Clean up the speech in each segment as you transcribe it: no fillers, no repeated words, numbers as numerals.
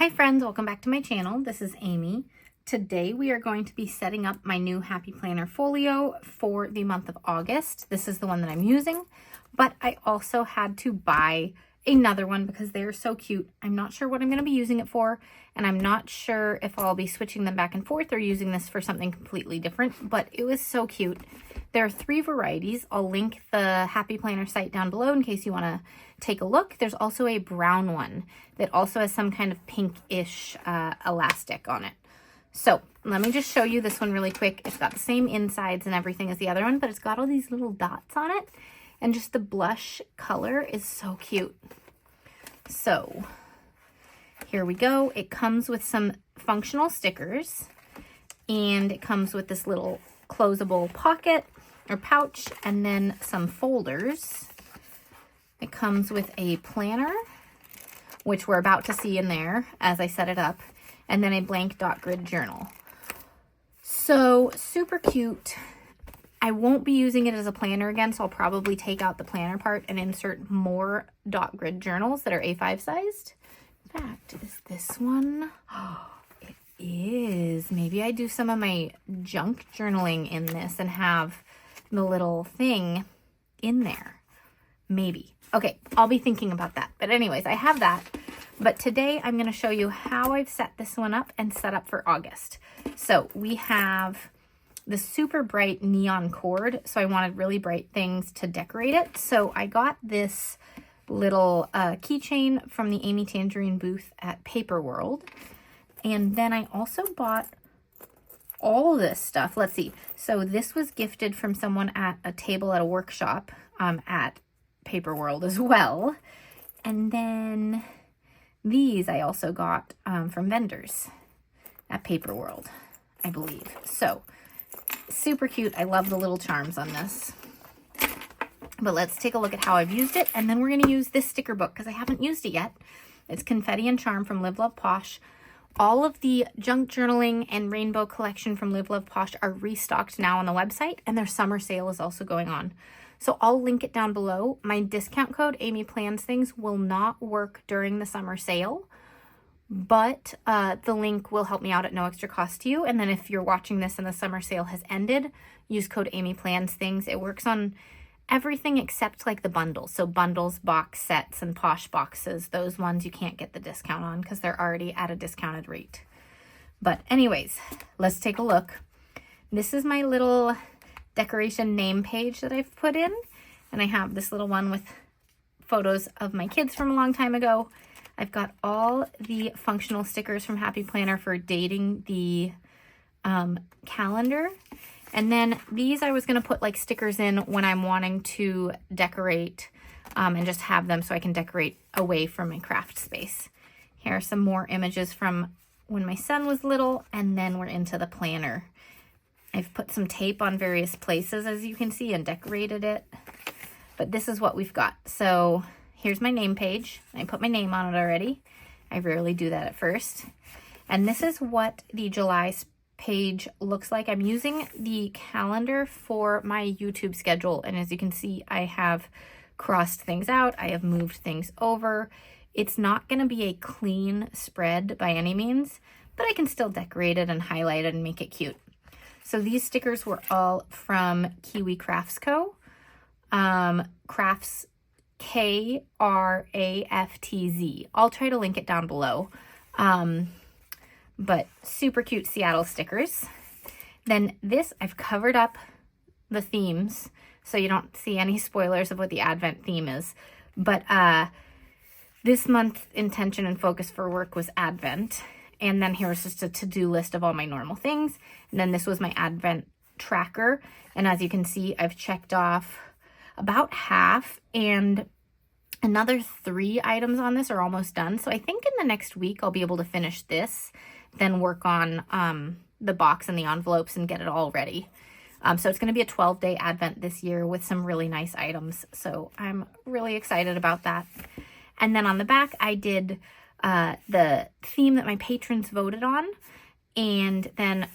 Hi friends, welcome back to my channel. This is Amy. Today we are going to be setting up my new Happy Planner folio for the month of August. This is the one that I'm using, but I also had to buy another one because they are so cute. I'm not sure what I'm going to be using it for, and I'm not sure if I'll be switching them back and forth or using this for something completely different, but it was so cute. There are 3 varieties. I'll link the Happy Planner site down below in case you want to take a look. There's also a brown one that also has some kind of pinkish elastic on it. So let me just show you this one really quick. It's got the same insides and everything as the other one, but it's got all these little dots on it. And just the blush color is so cute. So here we go. It comes with some functional stickers, and it comes with this little closable pocket or pouch, and then some folders. It comes with a planner, which we're about to see in there as I set it up, and then a blank dot grid journal. So super cute. I won't be using it as a planner again, so I'll probably take out the planner part and insert more dot grid journals that are A5 sized. In fact, is this one? Oh, it is. Maybe I do some of my junk journaling in this and have the little thing in there. Maybe. Okay, I'll be thinking about that. But anyways, I have that. But today I'm going to show you how I've set this one up and set up for August. So we have the super bright neon cord. So I wanted really bright things to decorate it. So I got this little keychain from the Amy Tangerine booth at Paper World. And then I also bought all this stuff. Let's see. So this was gifted from someone at a table at a workshop at Paper World as well. And then these I also got from vendors at Paper World, I believe. So super cute. I love the little charms on this. But let's take a look at how I've used it. And then we're going to use this sticker book because I haven't used it yet. It's Confetti and Charm from Love Posh. All of the junk journaling and rainbow collection from Love Posh are restocked now on the website, and their summer sale is also going on. So I'll link it down below. My discount code, Amy Plans Things, will not work during the summer sale, but the link will help me out at no extra cost to you. And then if you're watching this and the summer sale has ended, use code Amy Plans Things. It works on everything except like the bundles. So bundles, box sets, and Posh boxes, those ones you can't get the discount on because they're already at a discounted rate. But anyways, let's take a look. This is my little decoration name page that I've put in, and I have this little one with photos of my kids from a long time ago. I've got all the functional stickers from Happy Planner for dating the calendar. And then these I was going to put like stickers in when I'm wanting to decorate and just have them so I can decorate away from my craft space. Here are some more images from when my son was little, and then we're into the planner. I've put some tape on various places, as you can see, and decorated it. But this is what we've got. So here's my name page. I put my name on it already. I rarely do that at first. And this is what the July page looks like. I'm using the calendar for my YouTube schedule, and as you can see, I have crossed things out. I have moved things over. It's not going to be a clean spread by any means, but I can still decorate it and highlight it and make it cute. So these stickers were all from Kiwi Crafts Co. Crafts KRAFTZ. I'll try to link it down below. But super cute Seattle stickers. Then this, I've covered up the themes so you don't see any spoilers of what the Advent theme is. But this month's intention and focus for work was Advent. And then here's just a to-do list of all my normal things. And then this was my Advent tracker. And as you can see, I've checked off about half, and another 3 items on this are almost done. So I think in the next week I'll be able to finish this, then work on the box and the envelopes and get it all ready. So it's going to be a 12-day Advent this year with some really nice items. So I'm really excited about that. And then on the back, I did the theme that my patrons voted on, and then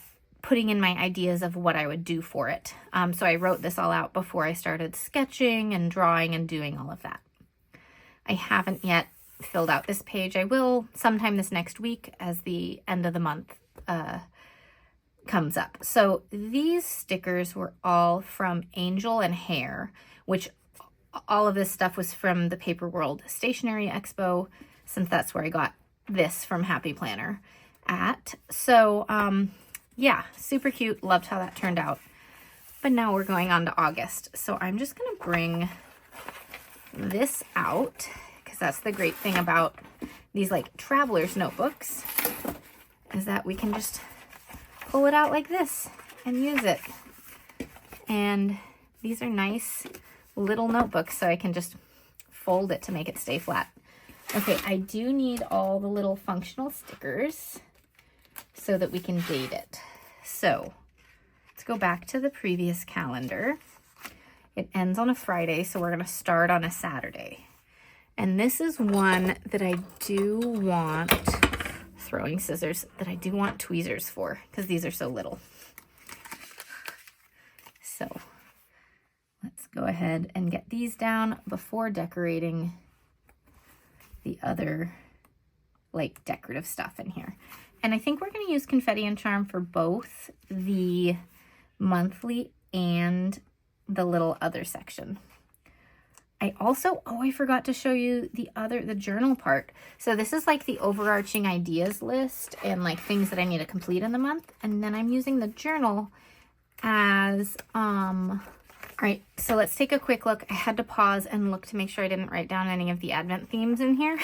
putting in my ideas of what I would do for it. So I wrote this all out before I started sketching and drawing and doing all of that. I haven't yet filled out this page. I will sometime this next week as the end of the month comes up. So these stickers were all from Angel and Hair, which all of this stuff was from the Paper World Stationery Expo, since that's where I got this from Happy Planner at. So yeah, super cute. Loved how that turned out. But now we're going on to August. So I'm just going to bring this out, because that's the great thing about these like traveler's notebooks, is that we can just pull it out like this and use it. And these are nice little notebooks, so I can just fold it to make it stay flat. Okay, I do need all the little functional stickers so that we can date it. So let's go back to the previous calendar. It ends on a Friday, so we're going to start on a Saturday. And this is one that I do want, throwing scissors, that I do want tweezers for, because these are so little. So let's go ahead and get these down before decorating the other like decorative stuff in here. And I think we're going to use Confetti and Charm for both the monthly and the little other section. I also, I forgot to show you the journal part. So this is like the overarching ideas list and like things that I need to complete in the month. And then I'm using the journal as, all right, so let's take a quick look. I had to pause and look to make sure I didn't write down any of the Advent themes in here.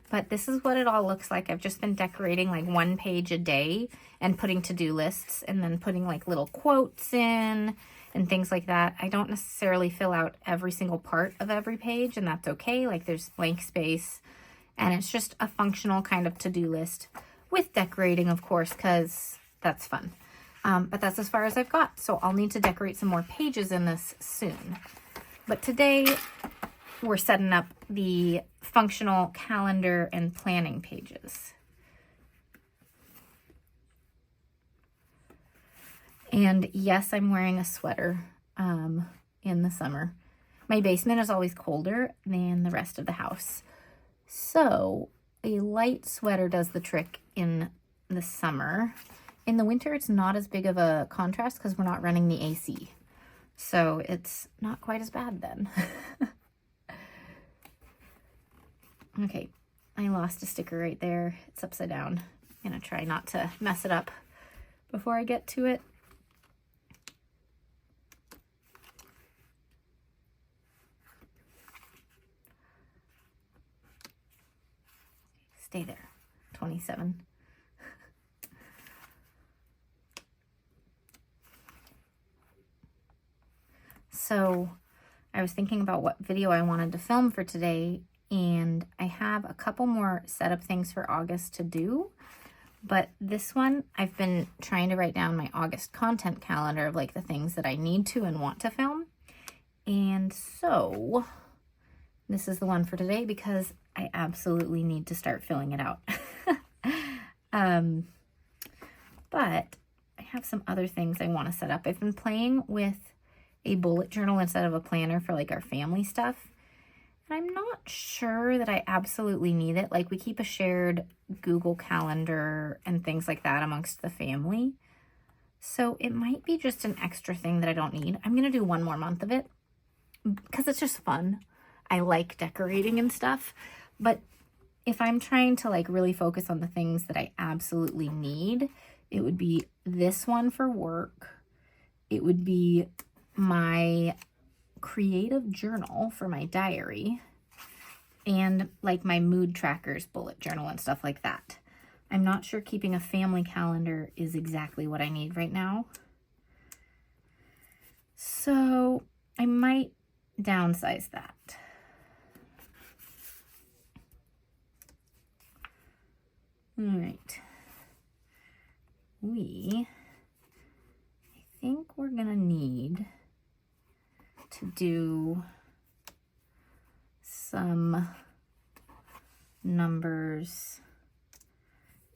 But this is what it all looks like. I've just been decorating like one page a day and putting to-do lists and then putting like little quotes in and things like that. I don't necessarily fill out every single part of every page, and that's okay. Like there's blank space, and it's just a functional kind of to-do list with decorating, of course, because that's fun. But that's as far as I've got. So I'll need to decorate some more pages in this soon. But today we're setting up the functional calendar and planning pages. And yes, I'm wearing a sweater in the summer. My basement is always colder than the rest of the house. So a light sweater does the trick in the summer. In the winter, it's not as big of a contrast because we're not running the AC. So it's not quite as bad then. Okay, I lost a sticker right there. It's upside down. I'm gonna try not to mess it up before I get to it. Stay there. 27. So I was thinking about what video I wanted to film for today, and I have a couple more setup things for August to do. But this one, I've been trying to write down my August content calendar of like the things that I need to and want to film. And so this is the one for today because I absolutely need to start filling it out. But I have some other things I want to set up. I've been playing with a bullet journal instead of a planner for like our family stuff. And I'm not sure that I absolutely need it. Like we keep a shared Google Calendar and things like that amongst the family. So it might be just an extra thing that I don't need. I'm going to do one more month of it because it's just fun. I like decorating and stuff. But if I'm trying to like really focus on the things that I absolutely need, it would be this one for work. It would be my creative journal for my diary and like my mood trackers, bullet journal and stuff like that. I'm not sure keeping a family calendar is exactly what I need right now. So I might downsize that. All right. I think we're gonna need to do some numbers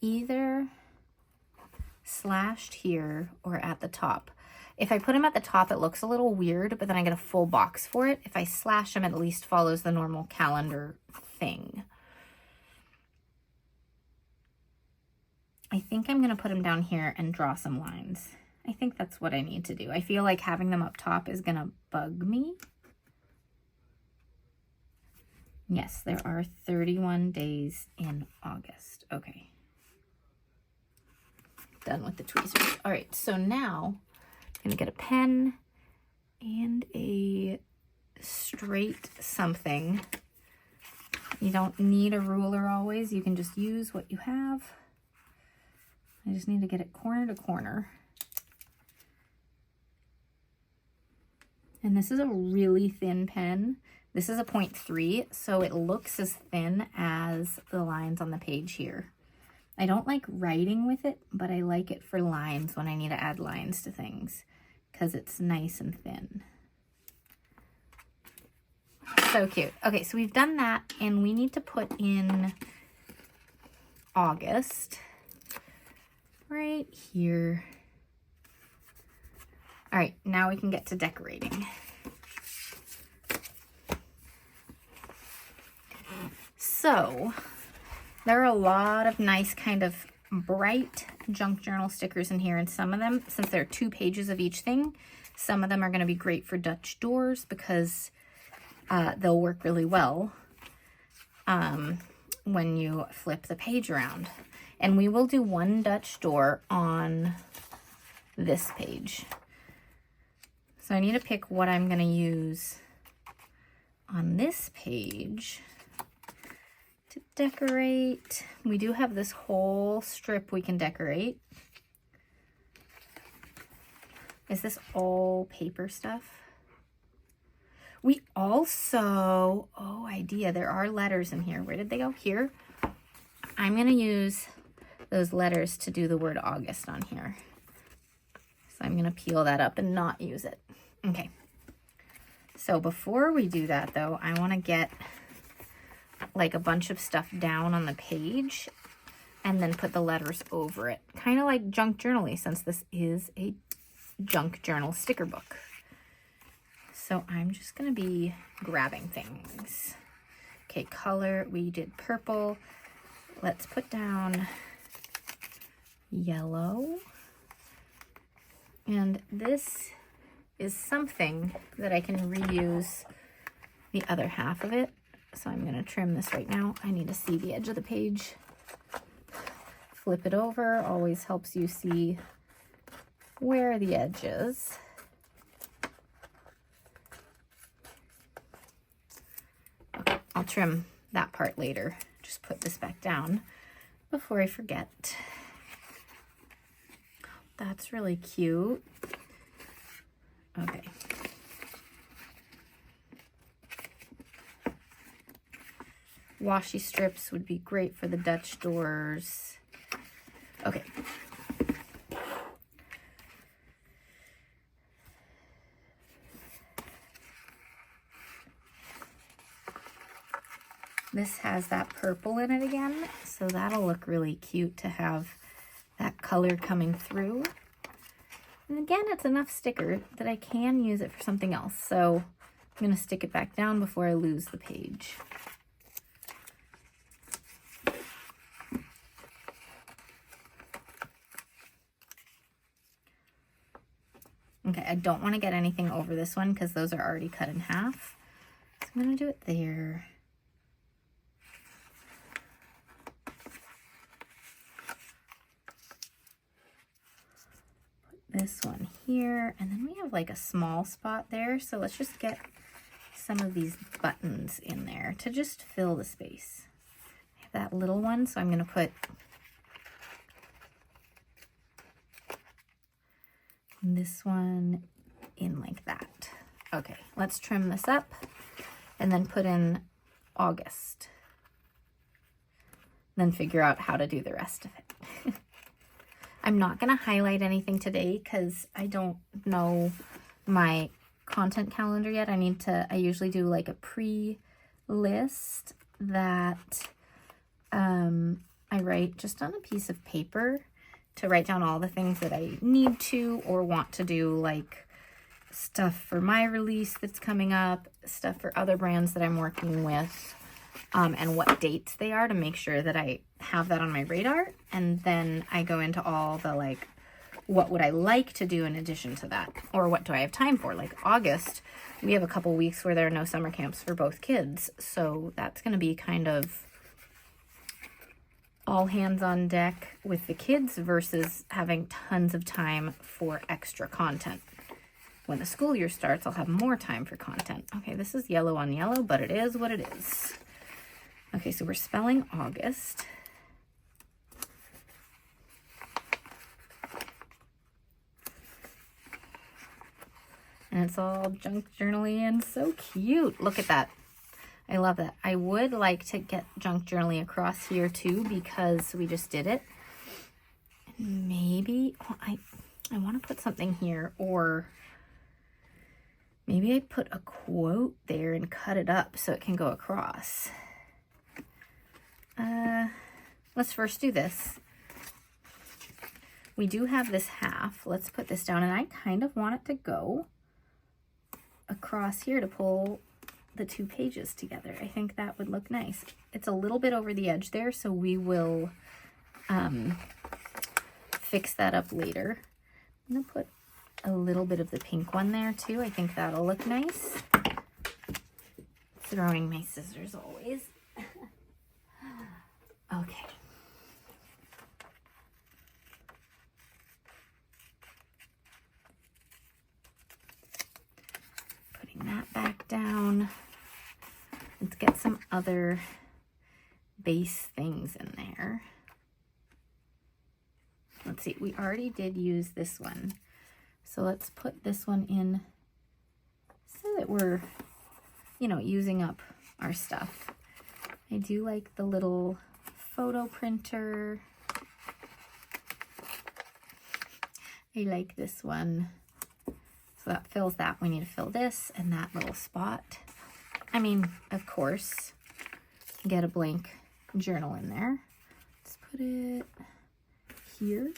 either slashed here or at the top. If I put them at the top, it looks a little weird, but then I get a full box for it. If I slash them, it at least follows the normal calendar thing. I think I'm going to put them down here and draw some lines. I think that's what I need to do. I feel like having them up top is going to bug me. Yes, there are 31 days in August. Okay. Done with the tweezers. All right, so now I'm going to get a pen and a straight something. You don't need a ruler always. You can just use what you have. I just need to get it corner to corner. And this is a really thin pen. This is a 0.3, so it looks as thin as the lines on the page here. I don't like writing with it, but I like it for lines when I need to add lines to things because it's nice and thin. So cute. Okay, so we've done that, and we need to put in August right here. All right, now we can get to decorating. So there are a lot of nice kind of bright junk journal stickers in here, and some of them, since there are 2 pages of each thing, some of them are going to be great for Dutch doors because they'll work really well when you flip the page around. And we will do 1 Dutch door on this page. So I need to pick what I'm going to use on this page to decorate. We do have this whole strip we can decorate. Is this all paper stuff? We also, oh, idea, there are letters in here. Where did they go? Here. I'm going to use those letters to do the word August on here. So I'm going to peel that up and not use it. Okay. So before we do that, though, I want to get like a bunch of stuff down on the page and then put the letters over it. Kind of like junk journaling, since this is a junk journal sticker book. So I'm just going to be grabbing things. Okay, color, we did purple. Let's put down yellow. And this is something that I can reuse the other half of it. So I'm going to trim this right now. I need to see the edge of the page. Flip it over, always helps you see where the edge is. Okay, I'll trim that part later. Just put this back down before I forget. That's really cute. Okay. Washi strips would be great for the Dutch doors. Okay. This has that purple in it again, so that'll look really cute to have that color coming through. And again, it's enough sticker that I can use it for something else. So I'm going to stick it back down before I lose the page. Okay, I don't want to get anything over this one because those are already cut in half. So I'm going to do it there. This one here, and then we have like a small spot there, so let's just get some of these buttons in there to just fill the space. I have that little one, so I'm going to put this one in like that. Okay, let's trim this up and then put in August, then figure out how to do the rest of it. I'm not going to highlight anything today because I don't know my content calendar yet. I usually do like a pre-list that I write just on a piece of paper to write down all the things that I need to or want to do, like stuff for my release that's coming up, stuff for other brands that I'm working with, and what dates they are to make sure that I have that on my radar. And then I go into all the like, what would I like to do in addition to that? Or what do I have time for? Like August, we have a couple weeks where there are no summer camps for both kids. So that's going to be kind of all hands on deck with the kids versus having tons of time for extra content. When the school year starts, I'll have more time for content. Okay, this is yellow on yellow, but it is what it is. Okay, so we're spelling August. And it's all junk journaling and so cute. Look at that. I love that. I would like to get junk journaling across here too because we just did it. Maybe I want to put something here, or maybe I put a quote there and cut it up so it can go across. Let's first do this. We do have this half. Let's put this down, and I kind of want it to go across here to pull the two pages together. I think that would look nice. It's a little bit over the edge there, so we will fix that up later. I'm gonna put a little bit of the pink one there too. I think that'll look nice. Throwing my scissors always. Okay. Putting that back down. Let's get some other base things in there. Let's see, we already did use this one. So let's put this one in so that we're, you know, using up our stuff. I do like the little photo printer. I like this one. So that fills that. We need to fill this and that little spot. I mean, of course, get a blank journal in there. Let's put it here.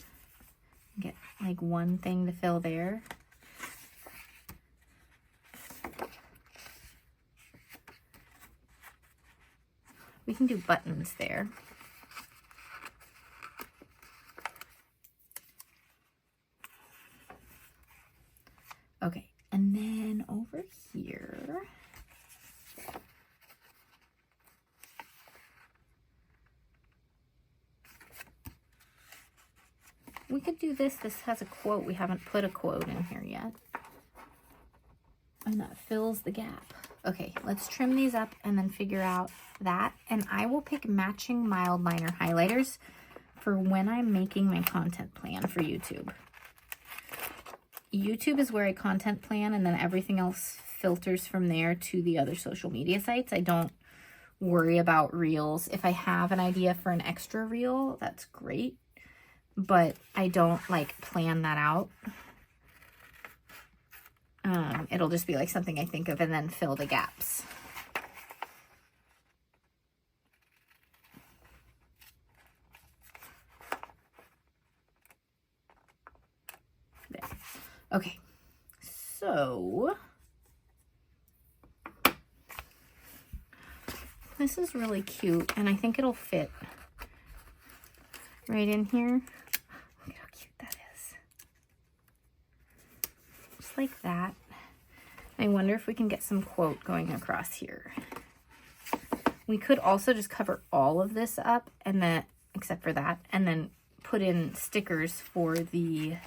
Get like one thing to fill there. We can do buttons there. Okay, and then over here, we could do this. This has a quote. We haven't put a quote in here yet. And that fills the gap. Okay, let's trim these up and then figure out that. And I will pick matching mild liner highlighters for when I'm making my content plan for YouTube. YouTube is where I content plan, and then everything else filters from there to the other social media sites. I don't worry about reels. If I have an idea for an extra reel, that's great, but I don't like plan that out. It'll just be like something I think of and then fill the gaps. There. Okay, so this is really cute, and I think it'll fit right in here. Look at how cute that is. Just like that. I wonder if we can get some quote going across here. We could also just cover all of this up, and then, except for that, and then put in stickers for the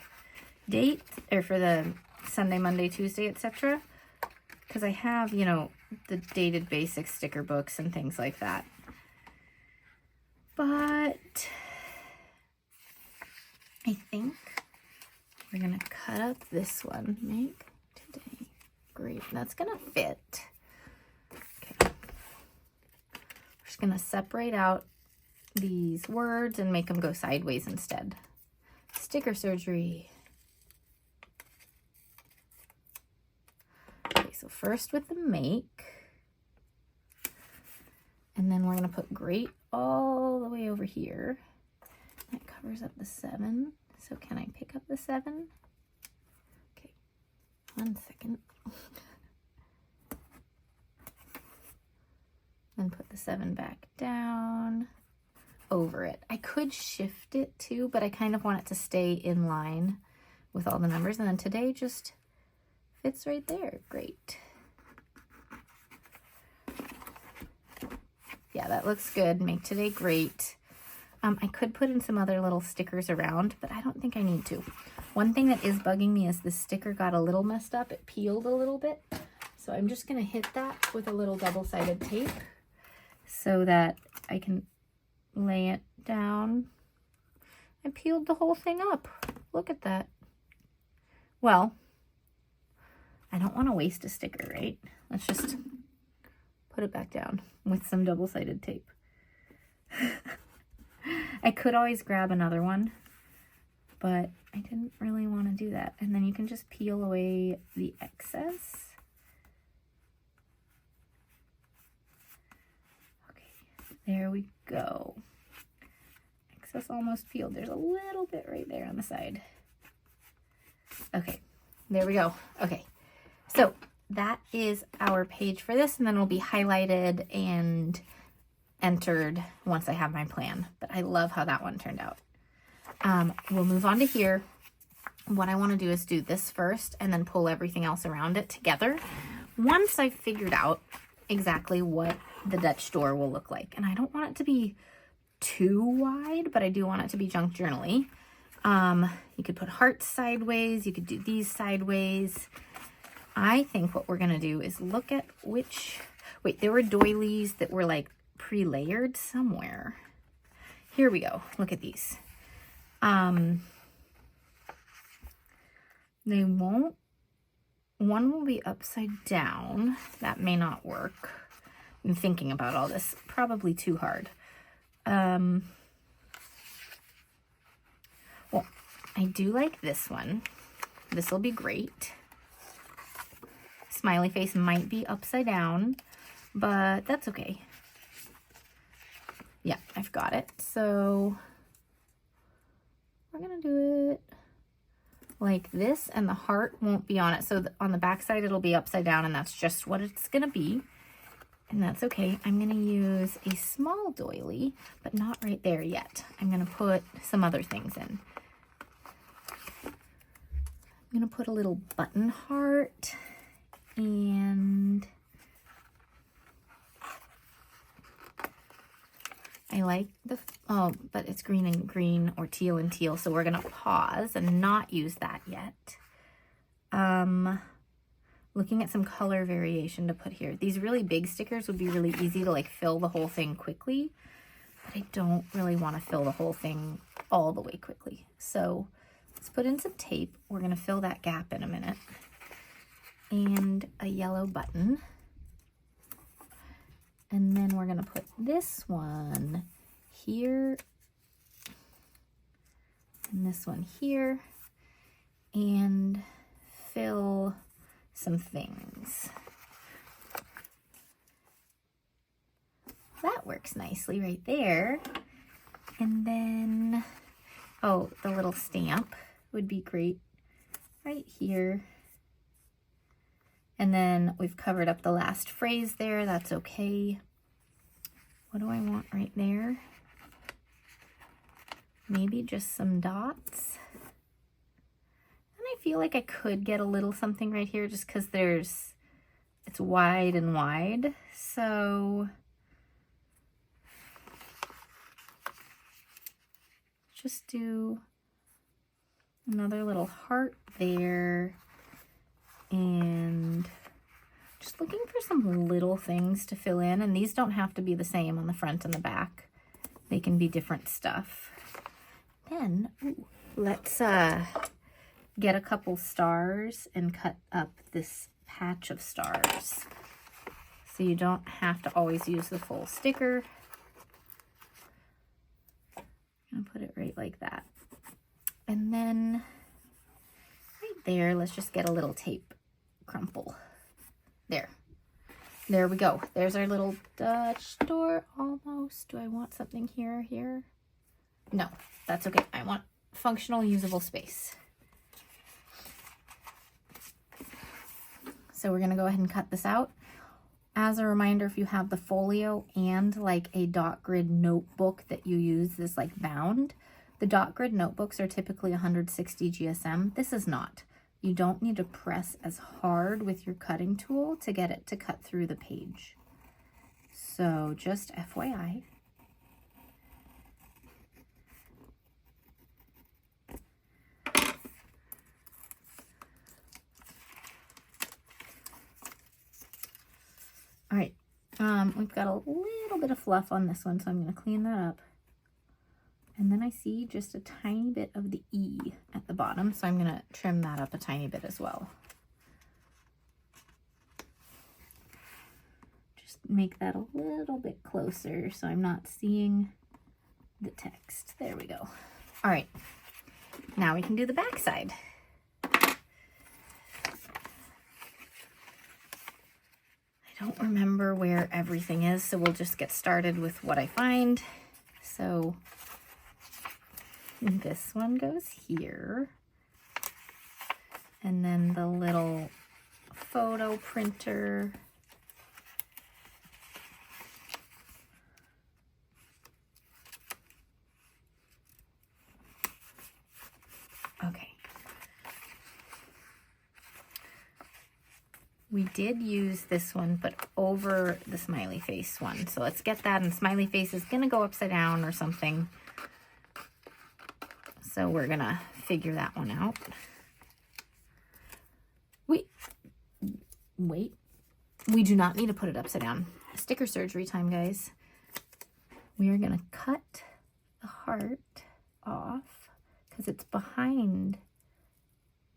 date, or for the Sunday, Monday, Tuesday, etc. Because I have, you know, the dated basic sticker books and things like that. But I think we're gonna cut up this one. Make today great. That's gonna fit. Okay. We're just gonna separate out these words and make them go sideways instead. Sticker surgery. Okay, so first with the make, and then we're gonna put great all the way over here. That covers up the 7. So can I pick up the 7? Okay, 1 second. Then put the 7 back down over it. I could shift it too, but I kind of want it to stay in line with all the numbers. And then today just fits right there. Great. Yeah, that looks good. Make today great. I could put in some other little stickers around, but I don't think I need to. One thing that is bugging me is the sticker got a little messed up. It peeled a little bit. So I'm just going to hit that with a little double-sided tape so that I can lay it down. I peeled the whole thing up. Look at that. Well, I don't want to waste a sticker, right? Let's just put it back down with some double-sided tape. I could always grab another one, but I didn't really want to do that. And then you can just peel away the excess. Okay, there we go. Excess almost peeled. There's a little bit right there on the side. Okay, there we go. Okay, so that is our page for this, and then it'll be highlighted and entered once I have my plan. But I love how that one turned out. We'll move on to here. What I want to do is do this first and then pull everything else around it together once I've figured out exactly what the Dutch door will look like. And I don't want it to be too wide, but I do want it to be junk journal-y. You could put hearts sideways. You could do these sideways. I think what we're going to do is look at which... Wait, there were doilies that were like pre-layered somewhere. Here we go. Look at these. They won't... One will be upside down. That may not work. I'm thinking about all this. Probably too hard. Well, I do like this one. This will be great. Smiley face might be upside down, but that's okay. Yeah, I've got it. So we're gonna do it like this, and the heart won't be on it. So on the back side, it'll be upside down, and that's just what it's gonna be. And that's okay. I'm gonna use a small doily, but not right there yet. I'm gonna put some other things in. I'm gonna put a little button heart, and I like the, oh, but it's green and green, or teal and teal, so we're gonna pause and not use that yet. Looking at some color variation to put here. These really big stickers would be really easy to like fill the whole thing quickly, but I don't really want to fill the whole thing all the way quickly. So let's put in some tape. We're gonna fill that gap in a minute. And a yellow button. And then we're gonna put this one here, and this one here, and fill some things. That works nicely right there. And then, oh, the little stamp would be great right here. And then we've covered up the last phrase there. That's okay. What do I want right there? Maybe just some dots. And I feel like I could get a little something right here just because it's wide and wide. So just do another little heart there. And just looking for some little things to fill in, and these don't have to be the same on the front and the back. They can be different stuff. Then let's get a couple stars and cut up this patch of stars. So you don't have to always use the full sticker. I'm gonna put it right like that. And then right there, let's just get a little tape crumple. There we go. There's our little Dutch door almost. Do I want something here? No, that's okay. I want functional, usable space. So we're gonna go ahead and cut this out. As a reminder, if you have the folio and like a dot grid notebook that you use this like bound, the dot grid notebooks are typically 160 GSM. This is not. You don't need to press as hard with your cutting tool to get it to cut through the page. So just FYI. All right, we've got a little bit of fluff on this one, so I'm going to clean that up. And then I see just a tiny bit of the E at the bottom, so I'm going to trim that up a tiny bit as well. Just make that a little bit closer so I'm not seeing the text. There we go. All right, now we can do the back side. I don't remember where everything is, so we'll just get started with what I find. So this one goes here, and then the little photo printer. Okay. We did use this one, but over the smiley face one. So let's get that, and smiley face is gonna go upside down or something. So we're gonna figure that one out. Wait, we do not need to put it upside down. Sticker surgery time, guys. We are gonna cut the heart off because it's behind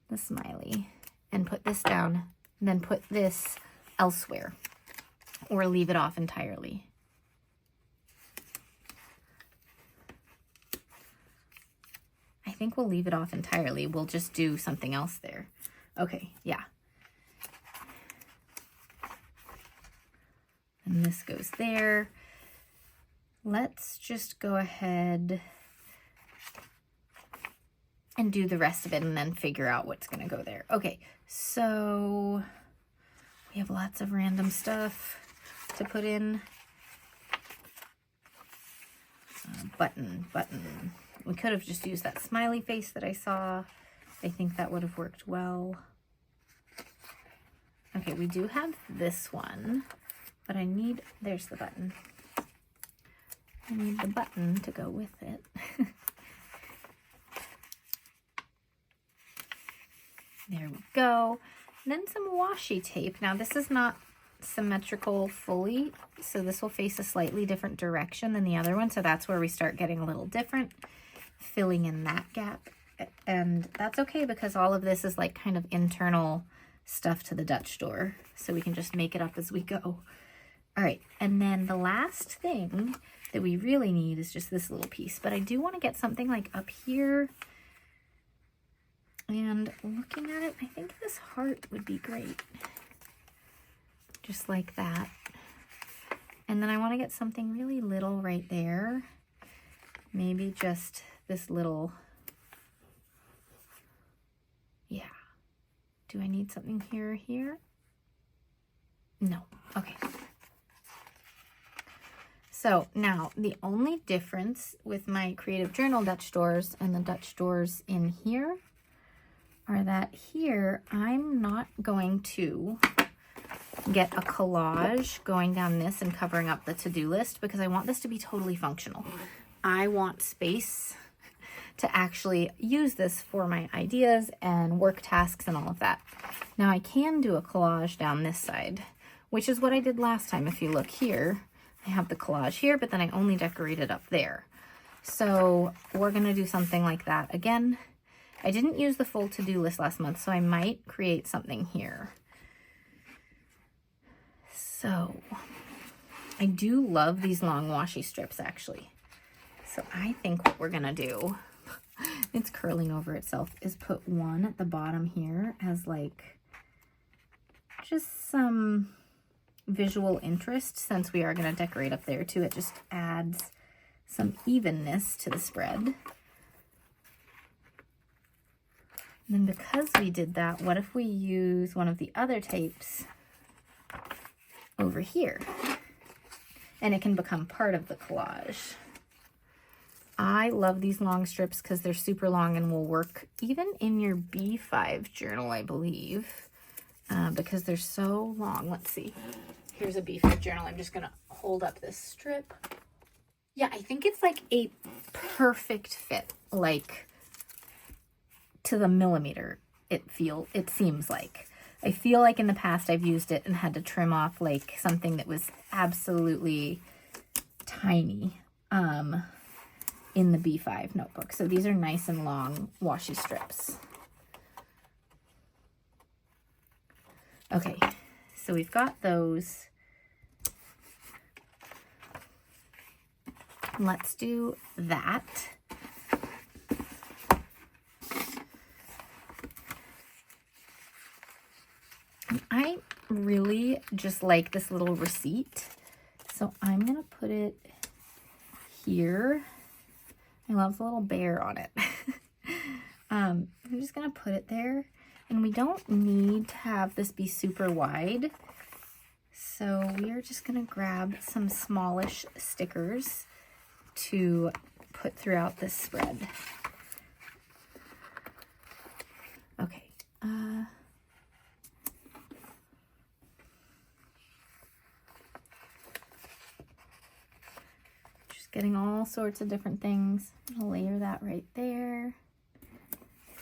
the smiley, and put this down, and then put this elsewhere, or leave it off entirely. I think we'll leave it off entirely. We'll just do something else there. Okay, yeah. And this goes there. Let's just go ahead and do the rest of it and then figure out what's going to go there. Okay, so we have lots of random stuff to put in. Button. We could have just used that smiley face that I saw. I think that would have worked well. Okay, we do have this one, but I need, there's the button. I need the button to go with it. There we go. And then some washi tape. Now this is not symmetrical fully, so this will face a slightly different direction than the other one, so that's where we start getting a little different, filling in that gap. And that's okay because all of this is like kind of internal stuff to the Dutch door, so we can just make it up as we go. All right, and then the last thing that we really need is just this little piece, but I do want to get something like up here. And looking at it, I think this heart would be great. Just like that. And then I want to get something really little right there. Maybe just this little, yeah. Do I need something here? No, okay. So now the only difference with my Creative Journal Dutch doors and the Dutch doors in here are that here I'm not going to get a collage going down this and covering up the to-do list because I want this to be totally functional. I want space to actually use this for my ideas and work tasks and all of that. Now I can do a collage down this side, which is what I did last time. If you look here, I have the collage here, but then I only decorated up there. So we're gonna do something like that again. I didn't use the full to-do list last month, so I might create something here. So I do love these long washi strips actually. So I think what we're gonna do, it's curling over itself, is put one at the bottom here as like just some visual interest, since we are gonna decorate up there too. It just adds some evenness to the spread. And then because we did that, what if we use one of the other tapes over here. And it can become part of the collage. I love these long strips because they're super long and will work even in your B5 journal, I believe, because they're so long. Let's see. Here's a B5 journal. I'm just going to hold up this strip. Yeah, I think it's like a perfect fit, like to the millimeter. It seems like. I feel like in the past I've used it and had to trim off like something that was absolutely tiny in the B5 notebook. So these are nice and long washi strips. Okay, so we've got those. Let's do that. I really just like this little receipt, so I'm gonna put it here. I love the little bear on it. I'm just gonna put it there, and we don't need to have this be super wide, so we are just gonna grab some smallish stickers to put throughout this spread. Okay. Just getting all sorts of different things. I'll layer that right there.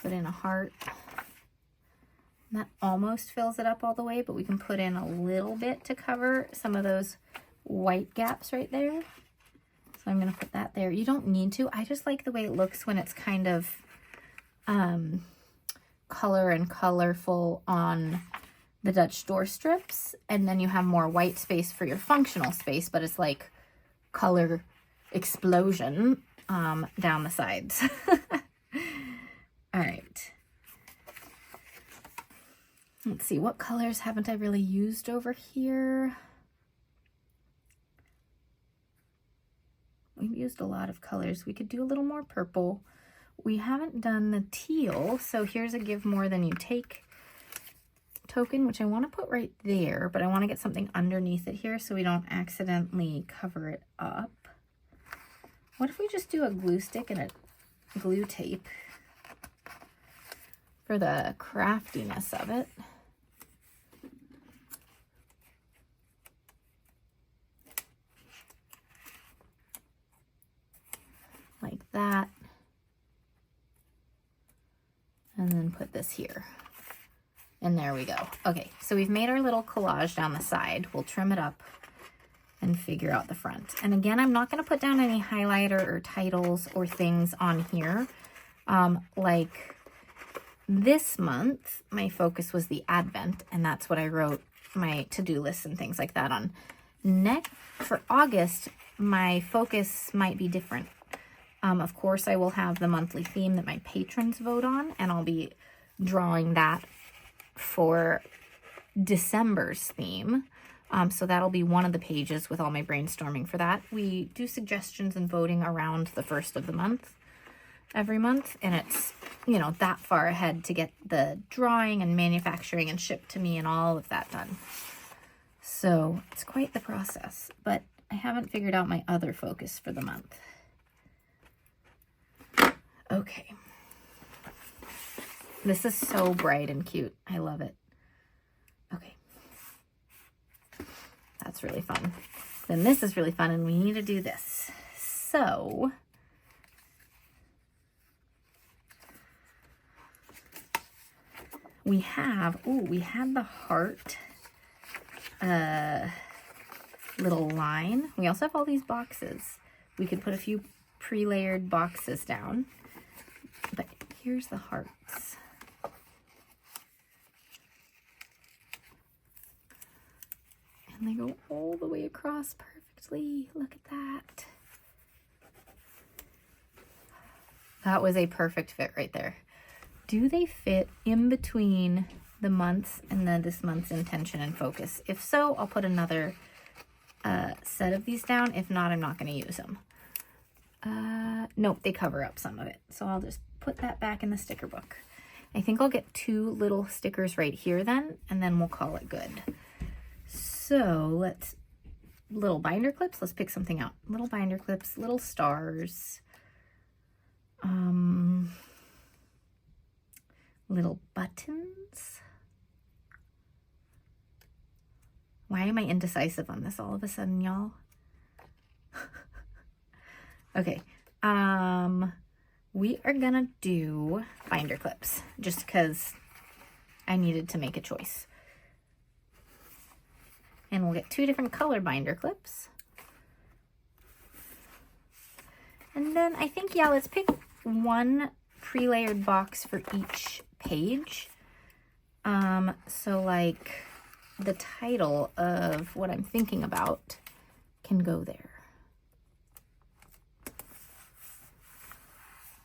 Put in a heart. And that almost fills it up all the way, but we can put in a little bit to cover some of those white gaps right there. So I'm going to put that there. You don't need to. I just like the way it looks when it's kind of color and colorful on the Dutch door strips. And then you have more white space for your functional space, but it's like color explosion down the sides. All right. Let's see, what colors haven't I really used over here? We've used a lot of colors. We could do a little more purple. We haven't done the teal, so here's a give more than you take token, which I want to put right there, but I want to get something underneath it here so we don't accidentally cover it up. What if we just do a glue stick and a glue tape for the craftiness of it? Like that. And then put this here. And there we go. Okay, so we've made our little collage down the side. We'll trim it up and figure out the front. And again, I'm not going to put down any highlighter or titles or things on here. Like this month, my focus was the Advent, and that's what I wrote my to-do lists and things like that on. For August, my focus might be different. Of course, I will have the monthly theme that my patrons vote on, and I'll be drawing that for December's theme. So that'll be one of the pages with all my brainstorming for that. We do suggestions and voting around the first of the month, every month, and it's, you know, that far ahead to get the drawing and manufacturing and shipped to me and all of that done. So it's quite the process, but I haven't figured out my other focus for the month. Okay. This is so bright and cute. I love it. Okay. That's really fun. Then this is really fun, and we need to do this. So we have, we had the heart little line. We also have all these boxes. We could put a few pre-layered boxes down. But here's the hearts. And they go all the way across perfectly. Look at that. That was a perfect fit right there. Do they fit in between the months and then this month's intention and focus? If so, I'll put another set of these down. If not, I'm not going to use them. Nope, they cover up some of it. So I'll just put that back in the sticker book. I think I'll get 2 little stickers right here then, and then we'll call it good. So little binder clips. Let's pick something out. Little binder clips, little stars, little buttons. Why am I indecisive on this all of a sudden, y'all? Okay, we are gonna do binder clips just because I needed to make a choice. And we'll get 2 different color binder clips. And then I think, yeah, let's pick 1 pre-layered box for each page. So like the title of what I'm thinking about can go there.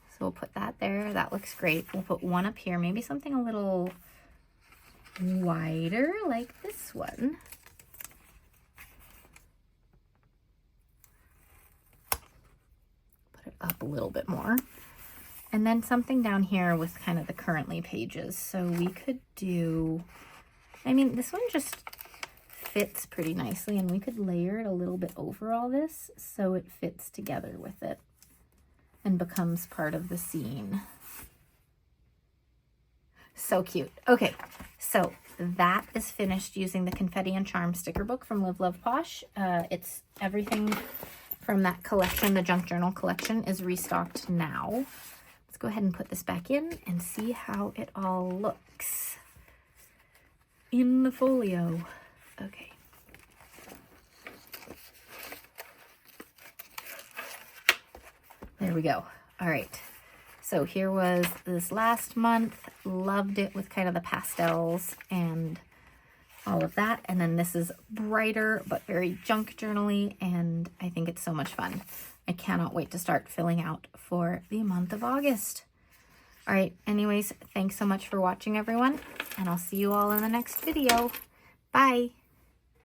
So we'll put that there. That looks great. We'll put 1 up here, maybe something a little wider like this one. Put it up a little bit more. And then something down here with kind of the currently pages. So we could do, I mean, this one just fits pretty nicely, and we could layer it a little bit over all this so it fits together with it and becomes part of the scene. So cute. Okay, so that is finished using the Confetti and Charm sticker book from Love Posh. It's everything from that collection, the junk journal collection, is restocked now. Let's go ahead and put this back in and see how it all looks in the folio. Okay. There we go. All right. So here was this last month. Loved it with kind of the pastels and all of that. And then this is brighter, but very junk journal-y, and I think it's so much fun. I cannot wait to start filling out for the month of August. All right. Anyways, thanks so much for watching, everyone, and I'll see you all in the next video. Bye.